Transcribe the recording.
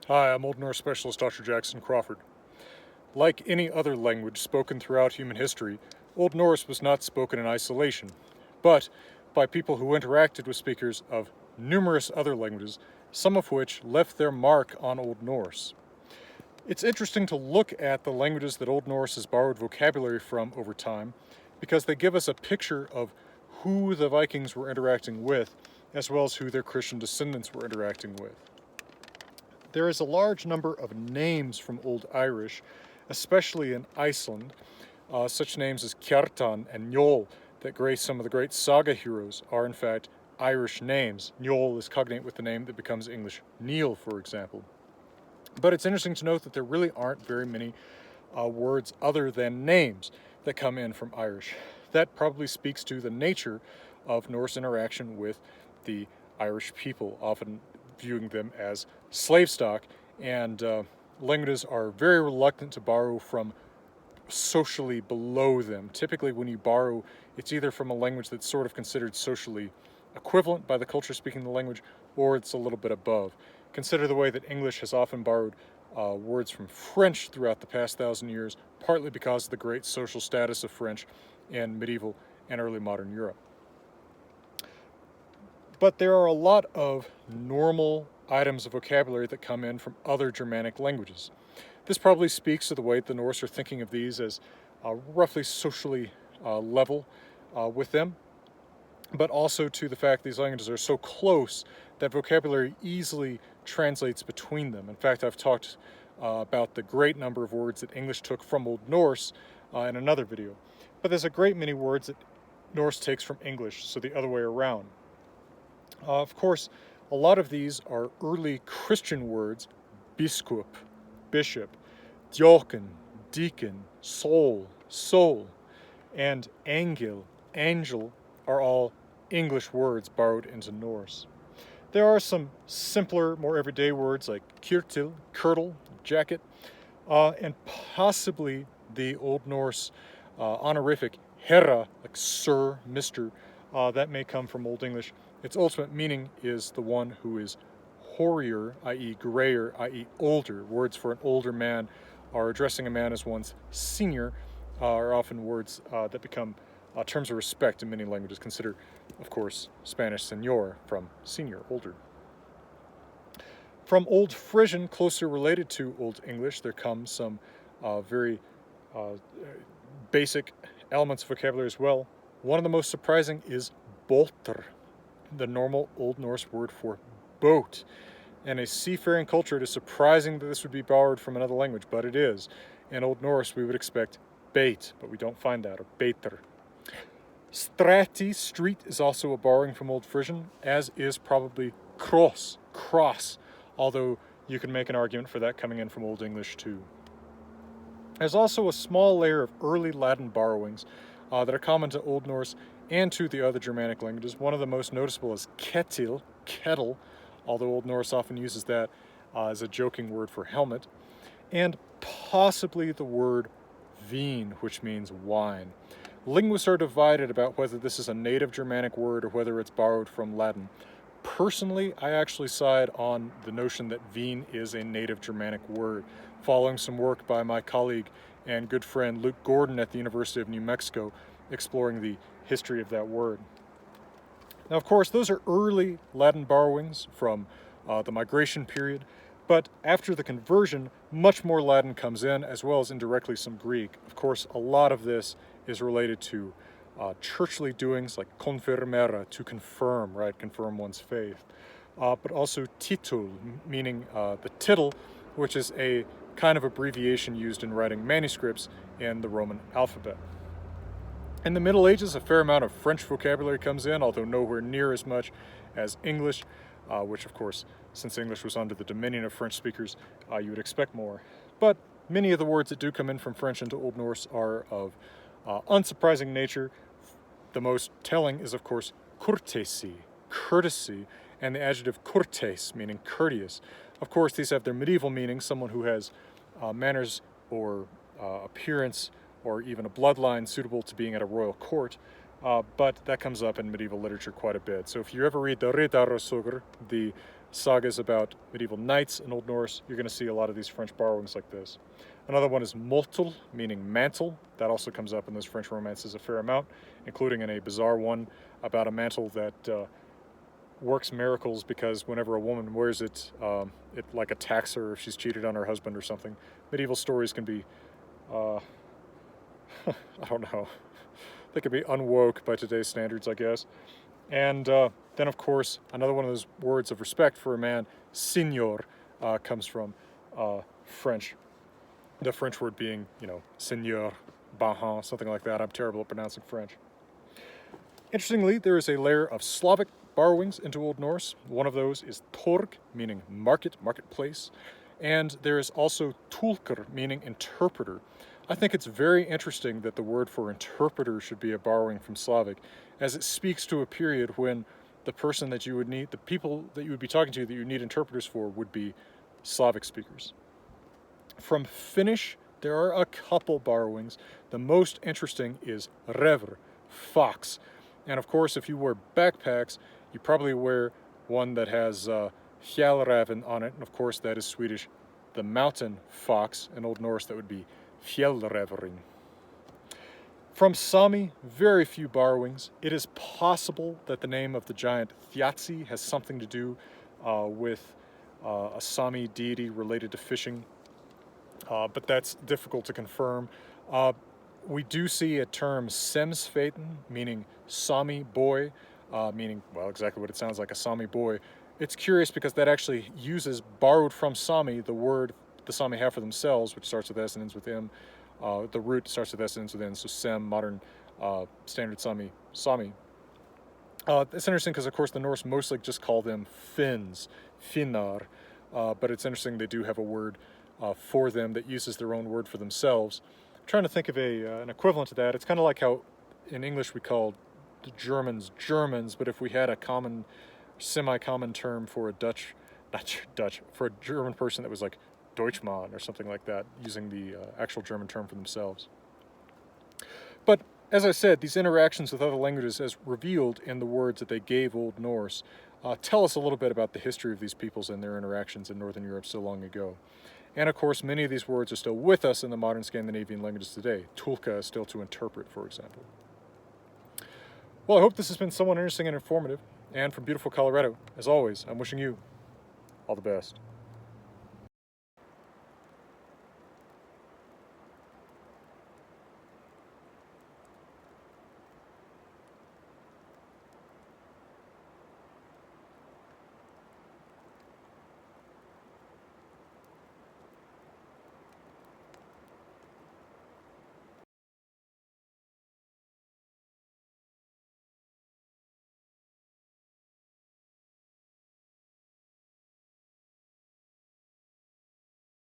Hi, I'm Old Norse specialist Dr. Jackson Crawford. Like any other language spoken throughout human history, Old Norse was not spoken in isolation, but by people who interacted with speakers of numerous other languages, some of which left their mark on Old Norse. It's interesting to look at the languages that Old Norse has borrowed vocabulary from over time, because they give us a picture of who the Vikings were interacting with, as well as who their Christian descendants were interacting with. There is a large number of names from Old Irish, especially in Iceland, such names as Kjartan and Njol that grace some of the great saga heroes are in fact Irish names. Njol is cognate with the name that becomes English Neil, for example. But it's interesting to note that there really aren't very many words other than names that come in from Irish. That probably speaks to the nature of Norse interaction with the Irish people, often viewing them as slave stock, and languages are very reluctant to borrow from socially below them. Typically when you borrow, it's either from a language that's sort of considered socially equivalent by the culture speaking the language, or it's a little bit above. Consider the way that English has often borrowed words from French throughout the past 1,000 years, partly because of the great social status of French in medieval and early modern Europe. But there are a lot of normal items of vocabulary that come in from other Germanic languages. This probably speaks to the way the Norse are thinking of these as roughly socially level with them, but also to the fact these languages are so close that vocabulary easily translates between them. In fact, I've talked about the great number of words that English took from Old Norse in another video. But there's a great many words that Norse takes from English, so the other way around. Of course, a lot of these are early Christian words: biskop, bishop, dioken, deacon, soul, soul, and angel, angel are all English words borrowed into Norse. There are some simpler, more everyday words like kyrtil, kirtle, jacket, and possibly the Old Norse honorific herra, like sir, mister, that may come from Old English. Its ultimate meaning is the one who is hoarier, i.e. grayer, i.e. older. Words for an older man are addressing a man as one's senior, are often words that become terms of respect in many languages. Consider, of course, Spanish señor from senior, older. From Old Frisian, closely related to Old English, there come some very basic elements of vocabulary as well. One of the most surprising is bolter, the normal Old Norse word for boat. In a seafaring culture, it is surprising that this would be borrowed from another language, but it is. In Old Norse, we would expect bait, but we don't find that, or beiter. Strati, street, is also a borrowing from Old Frisian, as is probably cross, cross, although you can make an argument for that coming in from Old English too. There's also a small layer of early Latin borrowings that are common to Old Norse and to the other Germanic languages. One of the most noticeable is ketil, kettle, although Old Norse often uses that as a joking word for helmet, and possibly the word vin, which means wine. Linguists are divided about whether this is a native Germanic word or whether it's borrowed from Latin. Personally, I actually side on the notion that vin is a native Germanic word, following some work by my colleague and good friend Luke Gordon at the University of New Mexico, exploring the history of that word. Now, of course, those are early Latin borrowings from the migration period, but after the conversion, much more Latin comes in, as well as indirectly some Greek. Of course, a lot of this is related to churchly doings like confirmere, to confirm, right, confirm one's faith, but also titul, meaning the tittle, which is a kind of abbreviation used in writing manuscripts in the Roman alphabet. In the Middle Ages, a fair amount of French vocabulary comes in, although nowhere near as much as English, which of course, since English was under the dominion of French speakers, you would expect more. But many of the words that do come in from French into Old Norse are of unsurprising nature. The most telling is, of course, courtesy, courtesy, and the adjective courtes, meaning courteous. Of course, these have their medieval meaning, someone who has manners or appearance or even a bloodline suitable to being at a royal court, but that comes up in medieval literature quite a bit. So if you ever read the Riddarasögur, the sagas about medieval knights in Old Norse, you're going to see a lot of these French borrowings like this. Another one is moltul, meaning mantle. That also comes up in those French romances a fair amount, including in a bizarre one about a mantle that works miracles because whenever a woman wears it, it like attacks her if she's cheated on her husband or something. Medieval stories can be, I don't know, they can be unwoke by today's standards, I guess. And then, of course, another one of those words of respect for a man, signor, comes from French. The French word being, you know, seigneur, bahan, something like that. I'm terrible at pronouncing French. Interestingly, there is a layer of Slavic borrowings into Old Norse. One of those is torg, meaning market, marketplace. And there is also tulkur, meaning interpreter. I think it's very interesting that the word for interpreter should be a borrowing from Slavic, as it speaks to a period when the person that you would need, the people that you would be talking to that you need interpreters for would be Slavic speakers. From Finnish, there are a couple borrowings. The most interesting is revr, fox. And of course, if you wear backpacks, you probably wear one that has fjällräven on it. And of course, that is Swedish, the mountain fox. In Old Norse, that would be fjällrävring. From Sami, very few borrowings. It is possible that the name of the giant Thjatsi has something to do with a Sami deity related to fishing. But that's difficult to confirm. We do see a term semsfeten, meaning Sami boy, meaning, well, exactly what it sounds like, a Sami boy. It's curious because that actually uses, borrowed from Sami, the word the Sami have for themselves, which starts with S and ends with M. The root starts with S and ends with N, so sem, modern standard Sami. It's interesting because, of course, the Norse mostly just call them Finns, Finnar, but it's interesting they do have a word for them that uses their own word for themselves. I'm trying to think of an equivalent to that. It's kind of like how in English we call the Germans Germans, but if we had a common, semi-common term for a for a German person that was like Deutschmann or something like that, using the actual German term for themselves. But as I said, these interactions with other languages, as revealed in the words that they gave Old Norse, tell us a little bit about the history of these peoples and their interactions in Northern Europe so long ago. And of course, many of these words are still with us in the modern Scandinavian languages today. Tulka is still to interpret, for example. Well, I hope this has been somewhat interesting and informative. And from beautiful Colorado, as always, I'm wishing you all the best.